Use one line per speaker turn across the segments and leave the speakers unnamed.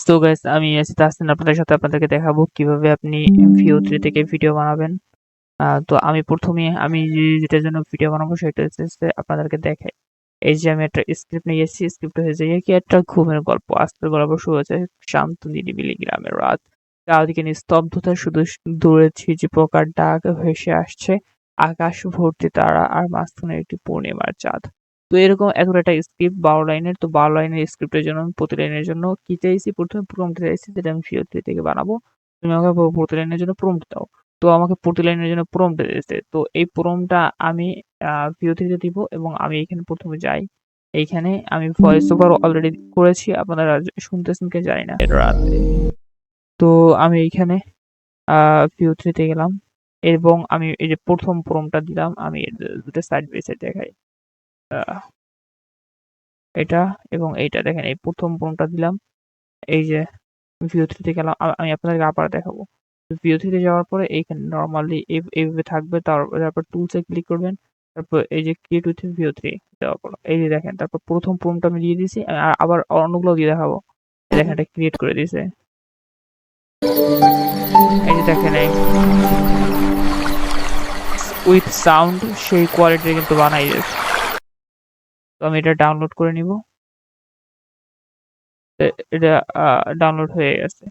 So guys, আমি আছি তাহসিন, আপনাদের সাথে আপনাদেরকে দেখাবো কিভাবে আপনি VO3 থেকে ভিডিও বানাবেন। তো আমি প্রথমে যেটার জন্য ভিডিও বানাবো সেটা হচ্ছে আপনাদেরকে দেখাই। এই যে আমি একটা স্ক্রিপ্ট নিয়ে এসেছি। স্ক্রিপ্ট হয়েছে কি একটা ঘুমের গল্প। আজকের গল্প শুরু হচ্ছে শান্ত নিরিবিলি গ্রামের রাত। চারদিকে নিস্তব্ধতা, শুধু দূরে ঝিঝি পোকার ডাক ভেসে আসছে। আকাশ ভর্তি তারা, আর মাঝখানে একটি পূর্ণিমার চাঁদ। তো এরকম এতটা একটা স্ক্রিপ্ট 12 লাইনের। তো 12 লাইনের স্ক্রিপ্টের জন্য আমি প্রতি লাইনের জন্য কি চাইছি, প্রথমে প্রম্পট চাইছি যেটা আমি VO3 থেকে বানাবো। তুমি আমাকে প্রতি লাইনের জন্য প্রম্পট দাও। তো আমাকে প্রতি লাইনের জন্য প্রম্পট দিয়েছে। তো এই প্রম্পটটা আমি VO3 তে দিব এবং আমি এখানে প্রথমে যাই। এইখানে আমি ভয়েস ওভার অলরেডি করেছি, আপনারা শুনতেছেন কি জানি না রাতে। তো আমি এইখানে VO3 তে গেলাম এবং আমি এই যে প্রথম প্রম্পটটা দিলাম। আমি দুটো সাইড বাই সাইড দেখাই। আহ, এটা এবং এইটা দেখেন, এই প্রথম প্রম্পটটা দিলাম। এই যে VO3 তে গেলাম, আমি আপনাদেরকে আবার দেখাবো। VO3 তে যাওয়ার পরে এইখানে নরমালি এইভাবে থাকবে। তারপর টুলস এ ক্লিক করবেন। তারপর এই যে ক্রিয়েট উইথ VO3 দেওয়ার পর এই যে দেখেন, তারপর প্রথম প্রম্পটটা আমি দিয়ে দিয়েছি। আর আবার অন্যগুলো দিয়ে দেখাবো। এই দেখেন, এটা ক্রিয়েট করে দিয়েছে। এই যে দেখেন, এই উইথ সাউন্ড সেই কোয়ালিটি কিন্তু বানাই দিয়েছে। তো আমি এটা ডাউনলোড করে নিব। এটা ডাউনলোড হয়ে গেছে।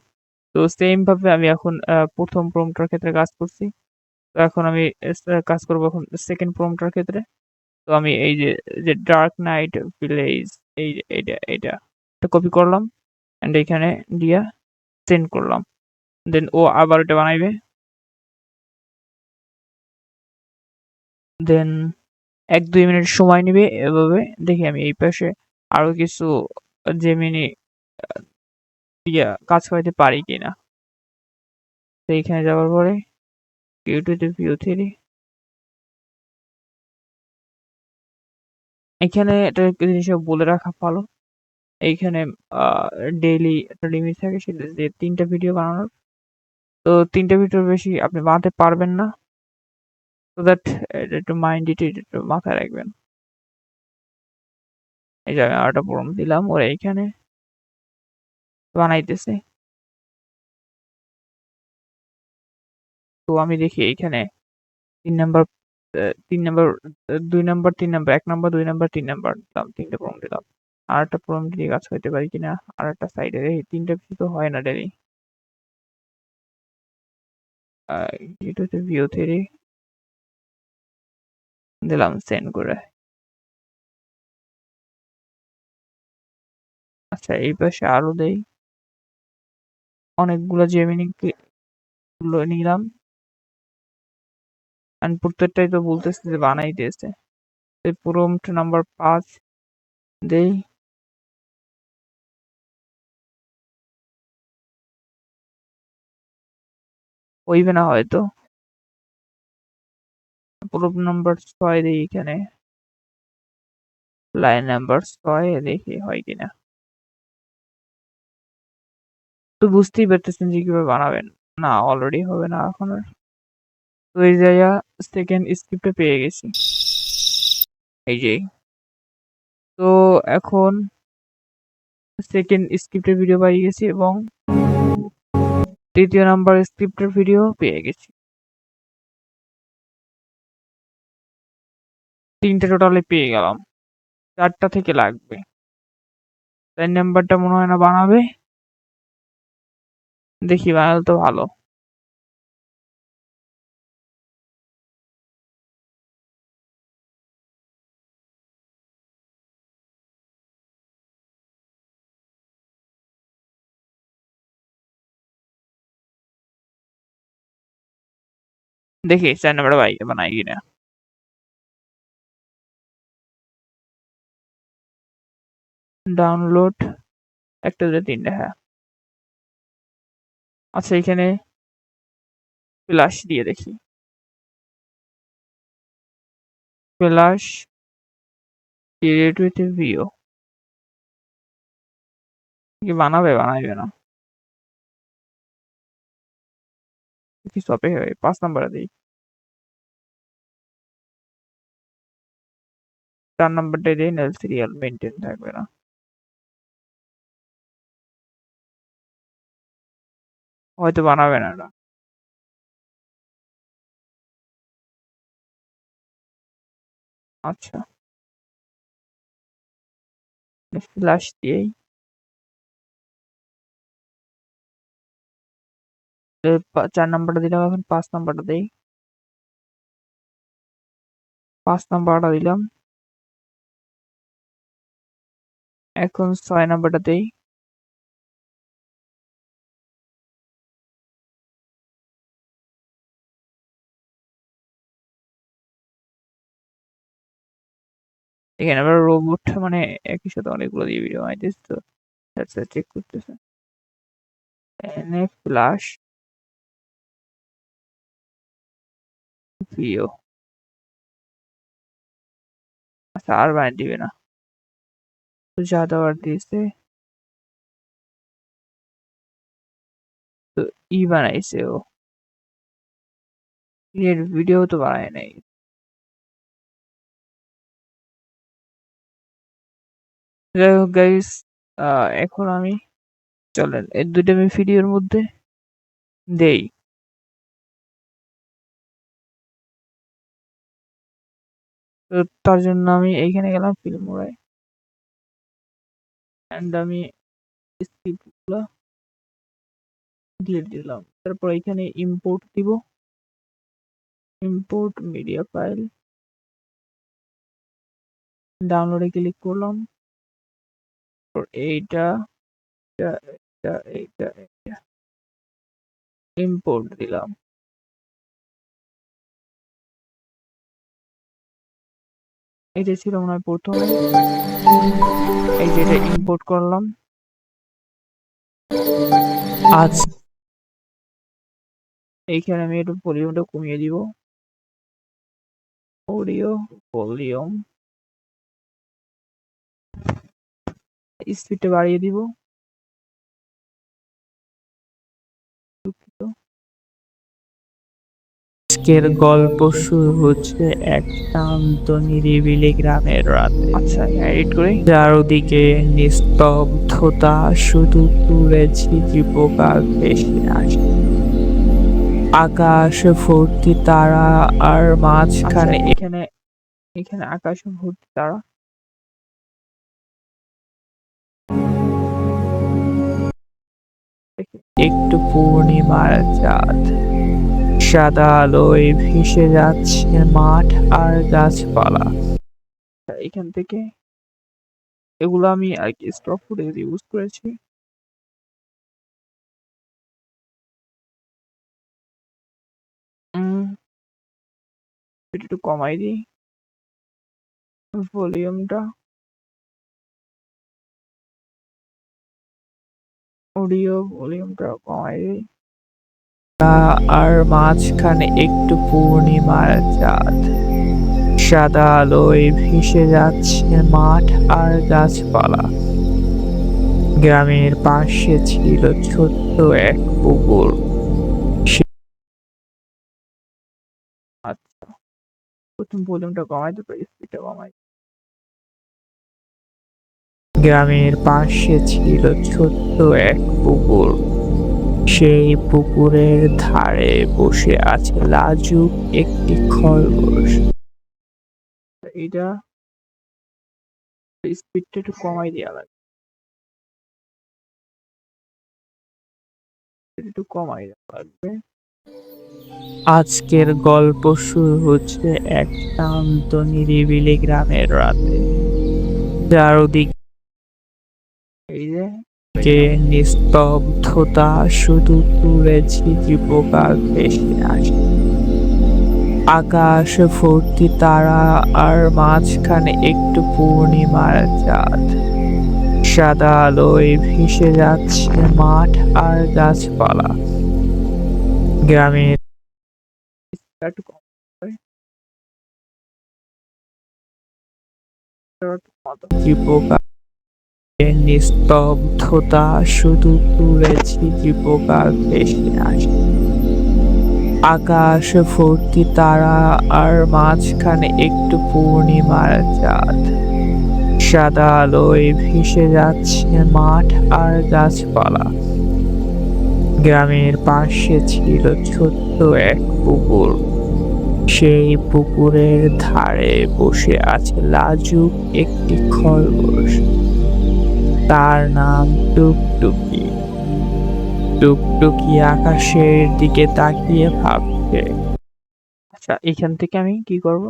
তো সেম ভাবে আমি এখন প্রথম প্রম্পটের ক্ষেত্রে কাজ করছি। তো এখন আমি কাজ করব এখন সেকেন্ড প্রম্পটের ক্ষেত্রে। তো আমি এই যে ডার্ক নাইট ভিলেজ, এই যে এইটা কপি করলাম এন্ড এখানে দিয়া সেন্ড করলাম। দেন ও আবার এটা বানাইবে। দেন 1-2 মিনিট সময় নিবে এভাবে। দেখি আমি এই পাশে আরো কিছু জেমিনি দিয়া কাজ করাইতে পারি কিনা। তো এইখানে যাওয়ার পরে ইউটিউবে VO3, এখানে একটা জিনিস বলে রাখা ভালো। এইখানে ডেইলি একটা লিমিট থাকে, সেটা যে 3টা ভিডিও বানানোর। তো 3টা ভিডিওর বেশি আপনি বানাতে পারবেন না। সো দ্যাট এটা একটু মাইন্ড ইট, একটু মাথায় রাখবেন। এই যে আমি আরেকটা প্রম্পট দিলাম, ওরা এইখানে বানাইতেছে। তো আমি দেখি এইখানে 3 number, 3 number, 2 number, 3 number, 1 number, 2 number, 3 number দিলাম। 3টে প্রম্পট দিলাম। আরেকটা প্রম্পট দিয়ে কাজ করতে পারি কিনা আরেকটা সাইডে দেখি। 3টা কিছু তো হয় না ডেইলি। এটা হচ্ছে VO3 দিলাম সেন্ড করে। আচ্ছা, এই পাশে আরো দেই। অনেকগুলো জেমিনি নিলাম। এন্ড প্রত্যেকটাই তো বলতেছে যে বানাই দিয়েছে। এই প্রম্পট নাম্বার 5 দেই। হইবে না হয়তো। প্রম্পট নাম্বার 6 দেই এখানে। লাইন নাম্বার 6 দেখি হয় কিনা। তো বুঝতেই পারতেছেন যে কিভাবে বানাবেন। না, অলরেডি হবে না এখন আর। তো এই জায়গা সেকেন্ড স্ক্রিপ্টে পেয়ে গেছি। এই যে। তো এখন সেকেন্ড স্ক্রিপ্টের ভিডিও পাই গেছি এবং তৃতীয় নাম্বার স্ক্রিপ্টের ভিডিও পেয়ে গেছি। 3টে টোটালি পেয়ে গেলাম। 4টা থেকে লাগবে। 4 নাম্বারটা মনে হয় না বানাবে। দেখি বানালে তো ভালো। দেখি 4 নাম্বারটা বানাই কিনা। ডাউনলোড 1 2 3টে, হ্যাঁ। আচ্ছা, এখানে ফ্ল্যাশ দিয়ে দেখি। ফ্ল্যাশ ক্রিয়েট উইথ ভিও কি বানাবে, বানাইবে না কিছু অপেক্ষা করি। 5 নাম্বারে দিই। 4 নাম্বারটাই দিই, নাহলে সিরিয়াল মেনটেন থাকবে না। হয়তো বানাবে না এটা। আচ্ছা, ফ্লাশ দিয়েই ৪ নাম্বারটা দিলাম, এখন ৫ নাম্বারটা দেই। ৫ নাম্বারটা দিলাম, এখন ৬ নাম্বারটা দেই। এখানে আবার রোবট মানে একই সাথে অনেকগুলো দিয়ে ভিডিও বানাইতেছে তো আচ্ছা চেক করতেছে। এনে ফ্লাশ ভিডিও, আচ্ছা আর বানিয়ে দিবে না, তো যা দেওয়ার দিয়েছে তো বানাইছে ও, এর ভিডিও তো বানায় নাই। যাই হোক গাইস, এখন আমি চলেন এই দুইটা আমি ভিডিওর মধ্যে দেই। তো তার জন্য আমি এইখানে গেলাম ফিল্মোরায়, এন্ড আমি স্ক্রিপ্টগুলো ডিলিট দিলাম। তারপর এখানে ইম্পোর্ট দিব, ইম্পোর্ট মিডিয়া ফাইল, ডাউনলোডে ক্লিক করলাম। এইটা এইটা ইম্পোর্ট দিলাম। এটা ছিল মনে হয় প্রথমে, এই যে এটা ইম্পোর্ট করলাম। আজ এইখানে আমি একটু ভলিউমটা কমিয়ে দিব, অডিও ভলিউম, স্পিডটা বাড়িয়ে দিব। আজকের গল্প শুরু হচ্ছে এক শান্ত নিরিবিলি গ্রামের রাতে। আচ্ছা এডিট করি। চারদিকে নিস্তব্ধতা, শুধু দূরে ঝিঝি পোকা ভেসে আসে। আকাশ ভর্তি তারা, আর মাঝখানে এখানে এখানে আকাশ ভর্তি তারা, একটু পূর্ণিমার চাঁদ, সাদা আলোয় ভেসে যাচ্ছে মাঠ আর গাছপালা। এখান থেকে এগুলো আমি আর কি স্টক ফুটেজ ইউজ করেছি। একটু কমাই দিই ভলিউমটা, অডিও ভলিউমটা কমাই দিই। আর মাঝখানে একটু পূর্ণিমার চাঁদ, সাদা আলোয় ভেসে যাচ্ছে মাঠ আর গাছপালা। গ্রামের পাশে ছিল ছোট্ট এক পুকুর। আচ্ছা, প্রথম ভলিউমটা কমাই তো স্পিডটা কমাই। গ্রামের পাশে ছিল ছোট্ট এক পুকুর। সেই পুকুরের ধারে বসে আছে লাজুক একটি খরগোশ। এটা স্পিডটা একটু কমাই দেওয়া লাগবে, একটু কমাই দেওয়া লাগবে। আজকের গল্প শুরু হচ্ছে এক শান্ত নিরিবিলি গ্রামের রাতে। চারদিকে এই যে নিস্তব্ধতা, শুধু দূরে ঝিঝি পোকা ভেসে আসে। আকাশ ভর্তি তারা, আর মাঝখানে একটু পূর্ণিমার চাঁদ, সাদা আলোয় ভেসে যাচ্ছে মাঠ আর গাছপালা। গ্রামের পোকা, নিস্তব্ধতা, শুধু দূরে ঝিঝি পোকা ভেসে আসে। আকাশ ভর্তি তারা, আর মাঝখানে একটু পূর্ণিমার চাঁদ, সাদা আলোয় ভেসে যাচ্ছে মাঠ আর গাছপালা। গ্রামের পাশে ছিল ছোট্ট এক পুকুর। সেই পুকুরের ধারে বসে আছে লাজুক একটি খরগোশ। তার নাম টুকটুকি। টুকটুকি আকাশের দিকে তাকিয়ে ভাবছে। আচ্ছা, এখান থেকে আমি কি করব?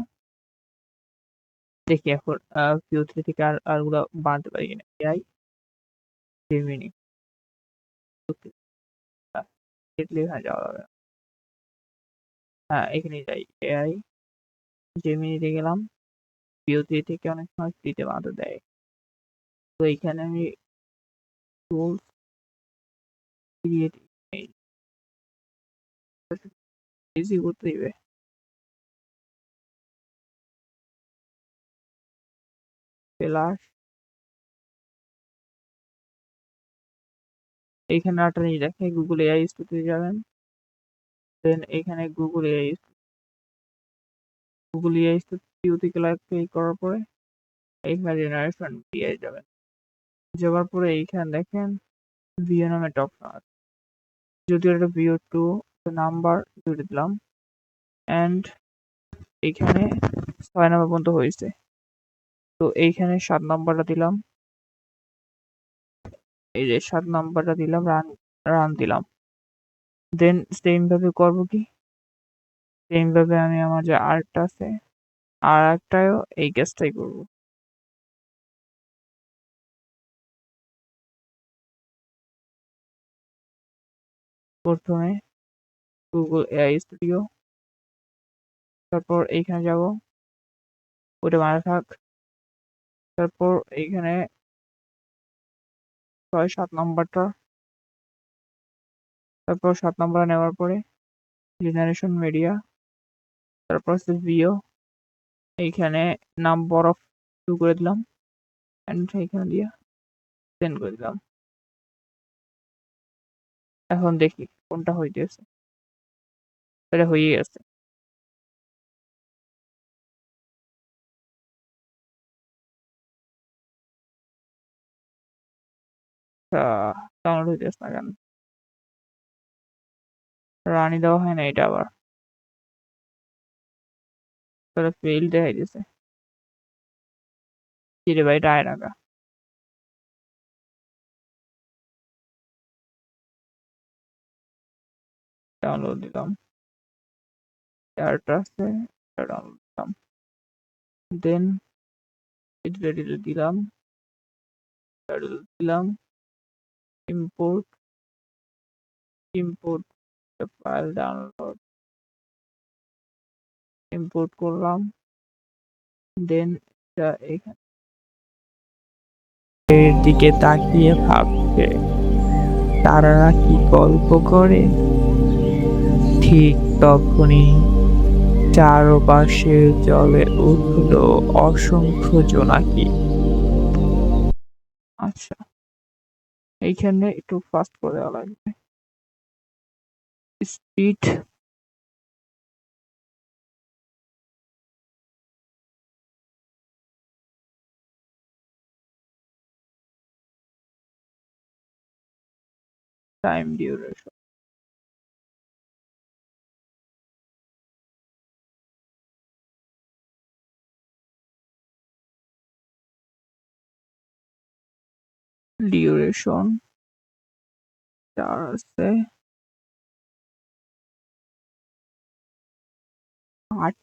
দেখি এখন Q3 থেকে আরগুলা বানাতে পারি কিনা। এআই, জেমিনি, এখানে যাওয়া যাবে না। হ্যাঁ, এখানে যাই। এআই, জেমিনিতে গেলাম। Q3 থেকে অনেক সময় ফ্রিতে বানাতে দেয়। তো এইখানে আমি টুলস, ক্রিয়েট ইমেজ, ইজি করতে দিবে। ফ্লাশ, এইখানে একটা জিনিস দেখে গুগল এআই স্টুডিওতে যাবেন। দেন এখানে গুগল এআই স্টুডিওতে ক্লিক করার পরে এইখানে জেনারেশন বিআই যাবেন। যাওয়ার পরে এইখানে দেখেন ভিও নামে একটা অপশন আছে। যদিও এটা VO2 নাম্বার জুড়ে দিলাম অ্যান্ড এইখানে 6 নাম্বার পর্যন্ত হয়েছে। তো এইখানে 7 নাম্বারটা দিলাম। এই যে 7 নাম্বারটা দিলাম, রান দিলাম। দেন সেম ভাবে করব কি, সেম ভাবে আমি আমার যে আর্টটা আছে আর একটাও এই কাজটাই করব। প্রথমে গুগল এআই স্টুডিও, তারপর এইখানে যাব, ওটা বানাতে থাক। তারপর এইখানে 6-7 নাম্বারটা, তারপর 7 নাম্বার নেওয়ার পরে জেনারেশন মিডিয়া, তারপর হচ্ছে ভিও, এইখানে নাম্বার অফ 2 করে দিলাম এন্ড এইখানে দিয়ে সেন্ড করে দিলাম। এখন দেখি কোনটা হইতেছে। এটা হয়ে গেছে। ডাউনলোড হইতেছে না কেন? রানি দেওয়া হয় না এটা আবার, তাহলে ফেল দেখাই দিছে। কিরে ভাই, এটা আয় না কা? ডাউনলোড দিলাম, চারটা আছে, ডাউনলোড দিলাম, দেন ডিলিট দিলাম, দিলাম, import, import file download, import করলাম, দেন এটা এখানে এর দিকে তাকিয়ে ভাবছে তারারা কি গল্প করে। ঠিক তখনই চারপাশে জলে উঠল অসংখ্য জোনাকি। আচ্ছা, এইখানে একটু ফাস্ট করে দেওয়া লাগবে। স্পিড টাইম ডিউরেশন ডিউরেশন 4 আছে, 8।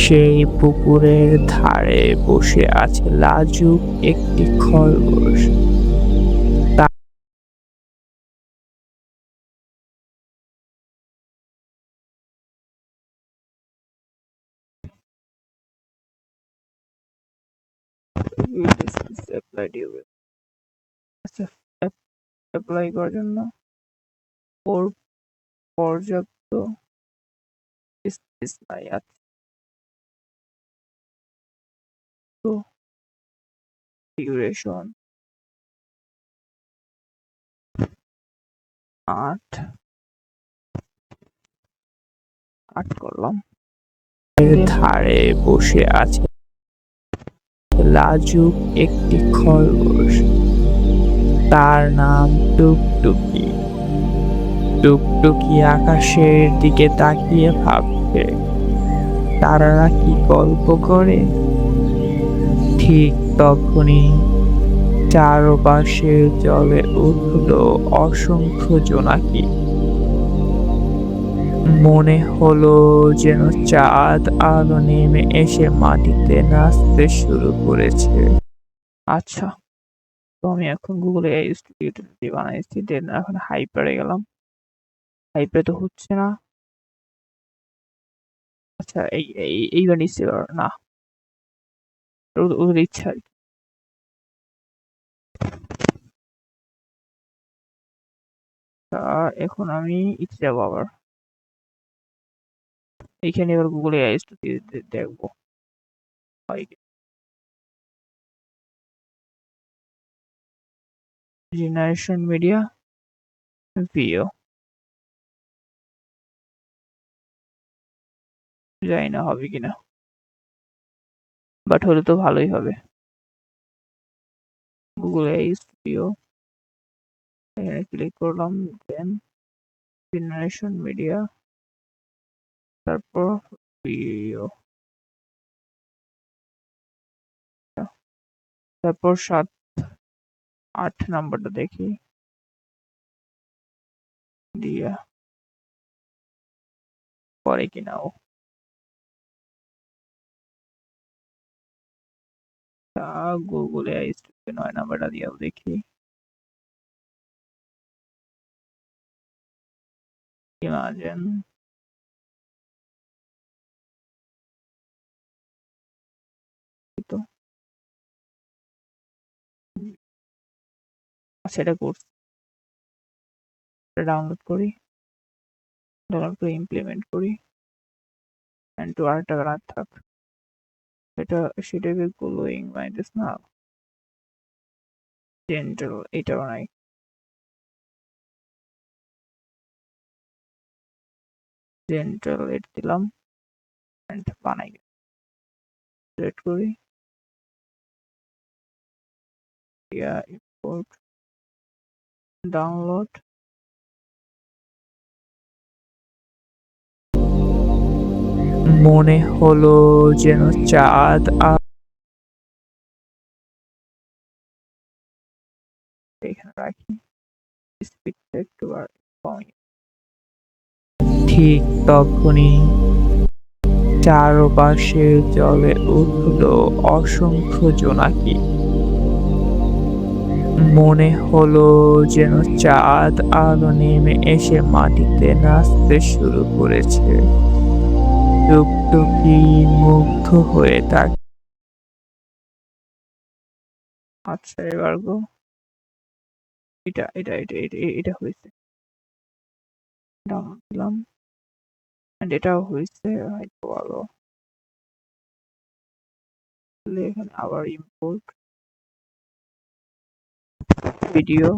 সেই পুকুরের ধারে বসে আছে লাজুক একটি খরগোশ। আচ্ছা, অ্যাপ্লাই করার জন্য ওর পর্যাপ্ত স্পেস নাই। আচ্ছা, তো ডিউরেশন 8 করলাম। ধারে বসে আছে লাজুক একটি খরগোশ। তার নাম টুকটুকি। টুকটুকি আকাশের দিকে তাকিয়ে ভাবছে, তারারা কি গল্প করে। ঠিক তখনই চারপাশে জলে উঠল অসংখ্য জোনাকি। মনে হলো যেন চাঁদ আলো নেমে এসে মাটিতে নাচতে শুরু করেছে। আচ্ছা, তো আমি এখন গুগলে এই স্টুডিওটা দিয়ে বানাইছি, দেন এখন হাইপারে গেলাম। হাইপারে তো হচ্ছে না। আচ্ছা, এইবার নিশ্চয় না, ওদের ইচ্ছা আর কি। এখন আমি ইচ্ছে যাবো আবার এইখানে, এবার গুগলে এআই স্টুডিও দেখবো হয় কি। জেনারেশন মিডিয়া ভিও, জানি না হবে কিনা, বাট হলে তো ভালোই হবে। গুগল এআই স্টুডিও, এখানে ক্লিক করলাম, দেন জেনারেশন মিডিয়া, তারপর ভিও, তারপর 7-8 নাম্বারটা দেখি, দিয়া করে কিনা ও। গুগল এআই স্টুডিও 9 নাম্বারটা দিয়েও দেখি। ইমাজিন, তো আচ্ছা, এটা করছি, ডাউনলোড করি, ডাউনলোড করে ইমপ্লিমেন্ট করি, এন্ড টু আরেকটা রাত থাক। এটা সেটাকে গ্লোয়িং মাইনাস না, জেন্টাল, এটা বানাই। জেন্টাল এটা দিলাম, এন্ড বানাই, সিলেক্ট করি, ইম্পোর্ট, ডাউনলোড। মনে হলো যেন চাঁদ এখানে রাখি, স্পিডটা একটু কমাই। ঠিক তখনই চারপাশে জলে উঠল অসংখ্য জোনাকি। মনে হলো যেন চাঁদ আলো নেমে এসে মাটিতে নাচতে শুরু করেছে। টুকটুকি মুগ্ধ হয়ে থাকে। আচ্ছা, এবার গো, এটা হয়েছে, ডাউনলোড দিলাম, এন্ড এটাও হয়েছে, হয়তো ভালো। এখানে আবার ইম্পোর্ট ভিডিও,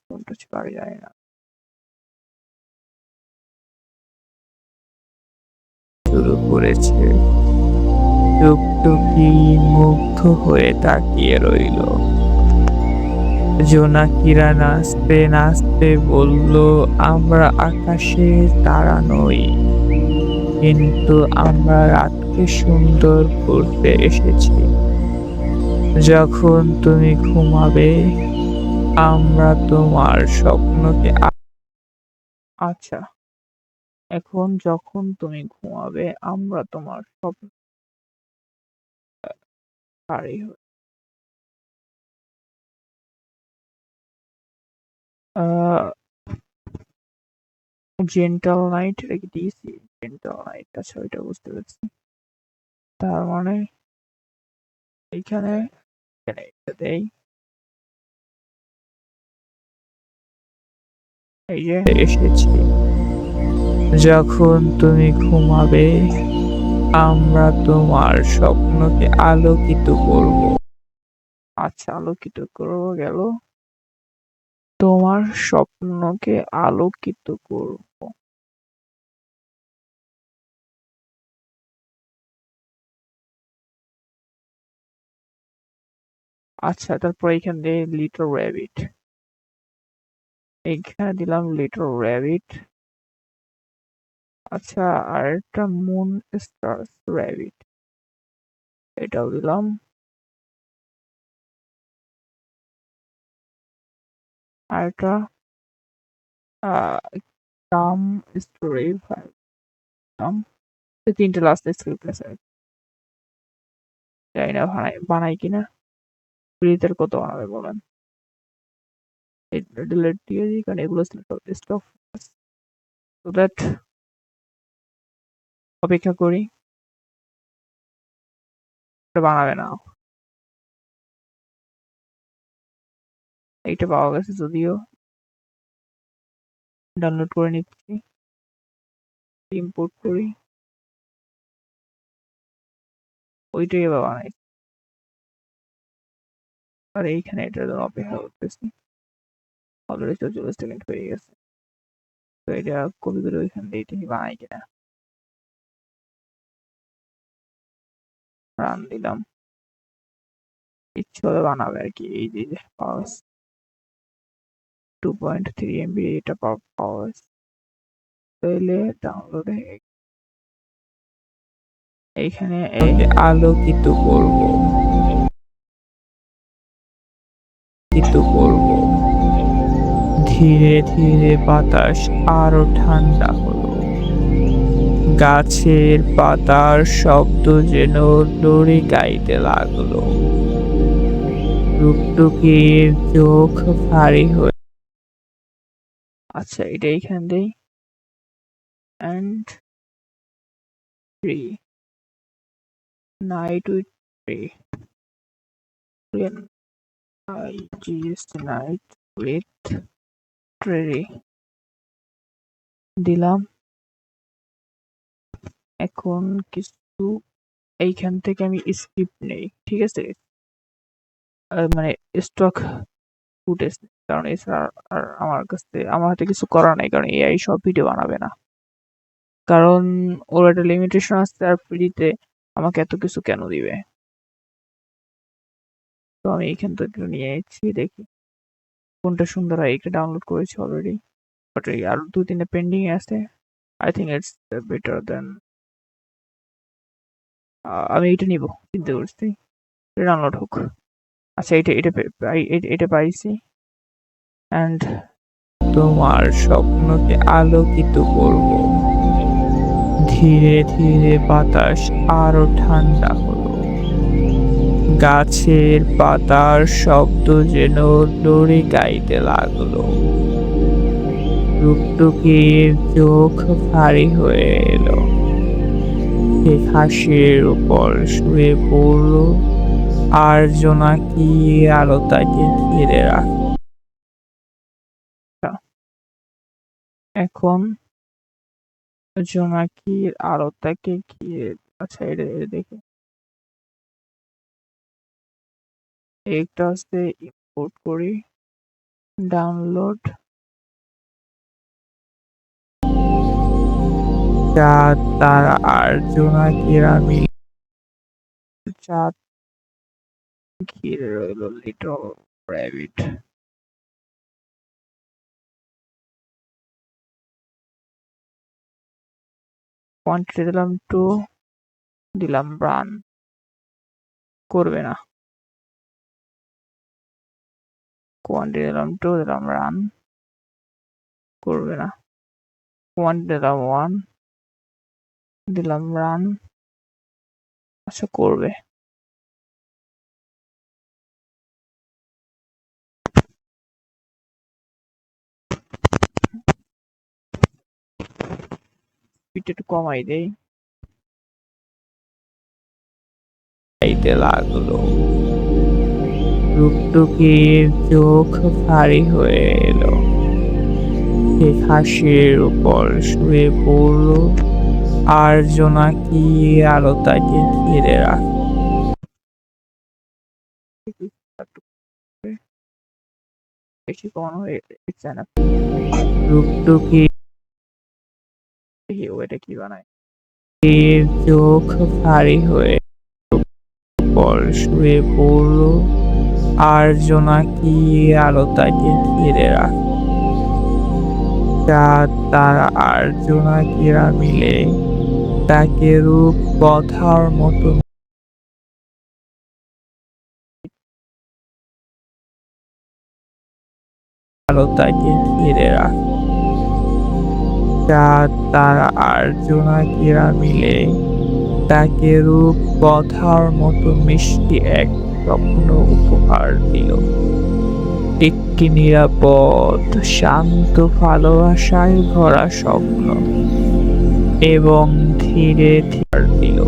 কোনটা পারা যায় না, শুরু করেছে। টুকটুকি মুগ্ধ হয়ে তাকিয়ে রইল। জোনাকিরা নাচতে নাচতে বলল, আমরা আকাশে তারা নই, কিন্তু আমরা রাতকে সুন্দর করতে এসেছি। যখন তুমি ঘুমাবে, আমরা তোমার স্বপ্নকে আচ্ছা, এখন যখন তুমি ঘুমাবে, আমরা তোমার স্বপ্ন পারি হই। জেন্টাল নাইট রেখে দিয়েছি, জেন্টাল নাইট, আচ্ছা ওইটা বুঝতে পেরেছি। তার মানে এইখানে এটা দেই, এই যে এসেছি। যখন তুমি ঘুমাবে, আমরা তোমার স্বপ্নকে আলোকিত করব। আচ্ছা, আলোকিত করব গেল, তোমার স্বপ্নকে আলোকিত করব। আচ্ছা, তারপর এখান দিয়ে লিটল র্যাবিট, এইখানে দিলাম লিটল র্যাবিট। আচ্ছা, আর একটা মুন স্টার র্যাবিট, এটাও দিলাম। আর একটা কাম স্টোরি দিলাম। তিনটে লাস্ট স্ক্রিপ্ট আছে, জানি না বানাই কিনা। ফ্রিতে কত বানাবে বলেন? ডিলেট দিয়ে দিই, কারণ এগুলো স্টক সো দ্যাট অপেক্ষা করি, এটা বানাবে না। এইটা পাওয়া গেছে, যদিও ডাউনলোড করে নিচ্ছি, ইম্পোর্ট করি, ওইটাই এবার বানাই। আর এইখানে এটার জন্য অপেক্ষা করতেছি, অলরেডি 44 সেকেন্ড হয়ে গেছে। তো এটা কপি করে ওইখান দিয়ে দেখি বানাই কিনা। রান দিলাম, ইচ্ছে হলে বানাবে আর কি। এই যে পাওয়া গেছে 2.3 MB, এটা পাওয়া গেছে। তাহলে ডাউনলোডে এইখানে আলোকিত করব, ধীরে ধীরে বাতাস আরো ঠান্ডা হলো, গাছের পাতার শব্দ যেন লড়ে গাইতে লাগলো। টুকটুকির চোখ ভারী হয়ে, আচ্ছা এটা এইখান দেই, and 3 night with 3 night with 3 দিলাম। এখন কিছু এইখান থেকে আমি স্ক্রিপ্ট নেই, ঠিক আছে, মানে স্টক ফুটেজ, কারণ এছাড়া আর আমার কাছে আমার হাতে কিছু করার নাই, কারণ এআই সব ভিডিও বানাবে না, কারণ ওর একটা লিমিটেশন আছে, আর ফ্রিতে আমাকে এত কিছু কেন দিবে। তো আমি এইখান থেকে নিয়ে এসেছি, দেখি কোনটা সুন্দর হয়। এটা ডাউনলোড করেছি অলরেডি, বাট এই আরো 2-3টা পেন্ডিং এ আছে। আই থিঙ্ক ইটস বেটার দেন, আমি এইটা নিব চিন্তা করছি, ডাউনলোড হোক। আচ্ছা এটা এটা এটা পাইছি। অ্যান্ড তোমার স্বপ্নকে আলোকিত করব, ধীরে ধীরে বাতাস আরো ঠান্ডা হলো, গাছের পাতার শব্দ যেন লড়ে গাইতে লাগলো। টুকটুকির চোখ ভারী হয়ে এলো, সে হাসির উপর শুয়ে পড়ল, আর জোনাকি আলো তাকে ঘিরে রাখে। এখন জোনাকির আলো তাকে ঘিরে, আচ্ছা এটা দেখি, একটা হচ্ছে ইম্পোর্ট করি, ডাউনলোড, চাঁদ তারা আর জোনাকিরা মিলে চাঁদ ঘিরে রইল লিটল র্যাবিট। কোয়ান্টিটি দিলাম 2, দিলাম রান, করবে না। কোয়ান্টিটি দিলাম 2, দিলাম রান, করবে না। কোয়ান্টিটি দিলাম 1, দিলাম রান, আচ্ছা করবে। স্পিডটা একটু কমাই দেই, গাইতে লাগলো। টুকটুকির চোখ ভারী হয়ে এলো, সে হাসির উপর শুয়ে পড়ল, আর জোনাকি আলো তাকে ঘিরে রাখে। বেশি কমানো হয়ে যাচ্ছে না। টুকটুকি ওইটা কি বানায়, চোখ ভারী হয়ে উপর শুয়ে পড়ল, আর জোনাকি আলো তাকে ঘিরে রাখে। চাঁদ তারা আর জোনাকিরা মিলে তাকে রূপ কথার মতো আলো তাকে ঘিরে রাখে। চাঁদ তারা আর জোনাকিরা মিলে তাকে রূপ কথার মতো মিষ্টি এক স্বপ্ন উপহার দিল। একটি নিরাপদ শান্ত ভালোবাসায় ভরা স্বপ্ন এবং ধীরে ধীরে দিল।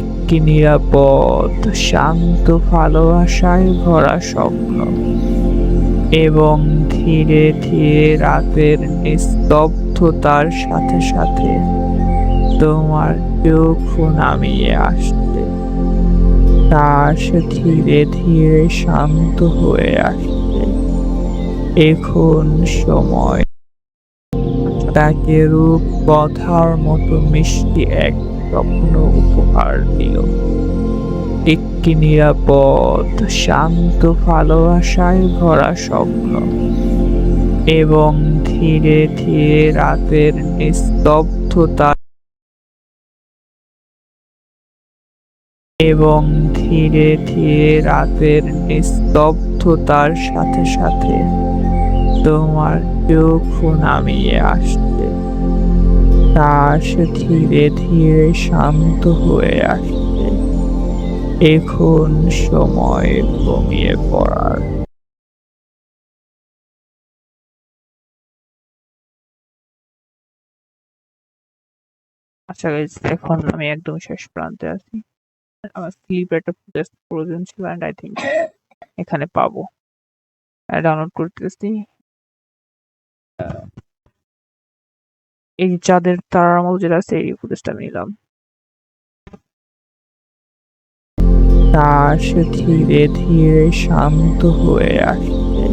একটি নিরাপদ শান্ত ভালোবাসায় ভরা স্বপ্ন এবং ধীরে ধীরে রাতের নিস্তব্ধতার সাথে সাথে তোমার চোখ নামিয়ে আসছে। শ্বাস ধীরে ধীরে শান্ত হয়ে আসছে। এখন সময় তাকে রূপ কথার মতো মিষ্টি এক স্বপ্ন উপহার দিল। একটি নিরাপদ শান্ত ভালোবাসায় ভরা স্বপ্ন এবং ধীরে ধীরে রাতের নিস্তব্ধতা এবং ধীরে ধীরে রাতের নিস্তব্ধতার সাথে সাথে তোমার চোখ নামিয়ে আসছে। শ্বাস ধীরে ধীরে শান্ত হয়ে আসছে। এখন সময় ঘুমিয়ে পড়ার। আচ্ছা গাইস, এখন আমি একদম শেষ প্রান্তে আছি। আমার স্লিপ একটা জাস্ট প্রয়োজন ছিল অ্যান্ড আই থিঙ্ক এখানে পাবো। ডাউনলোড করতেছি। এই চাঁদের তারার মতো যেটা আছে এই ফুটেজটা আমি নিলাম। শ্বাস ধীরে ধীরে শান্ত হয়ে আসছে।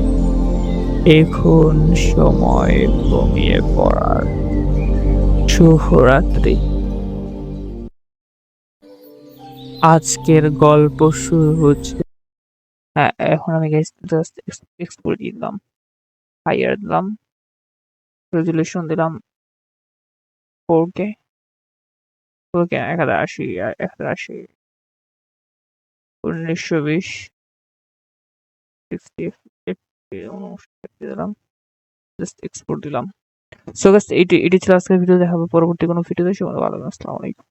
এখন সময় ঘুমিয়ে পড়ার। শুভরাত্রি। আজকের গল্প শুরু হচ্ছে। হ্যাঁ, এখন আমি জাস্ট এক্সপোর্ট দিয়ে দিলাম, হাইয়ার দিলাম, রেজুলেশন দিলাম 4K 1080 1080 1920 60 দিলাম, জাস্ট এক্সপোর্ট দিলাম। সো গাইস, এটি ছিল আজকের ভিডিও। দেখা হবে পরবর্তী কোনো ভিডিওতে। সবাই ভালো থাকবেন। আসসালামু আলাইকুম।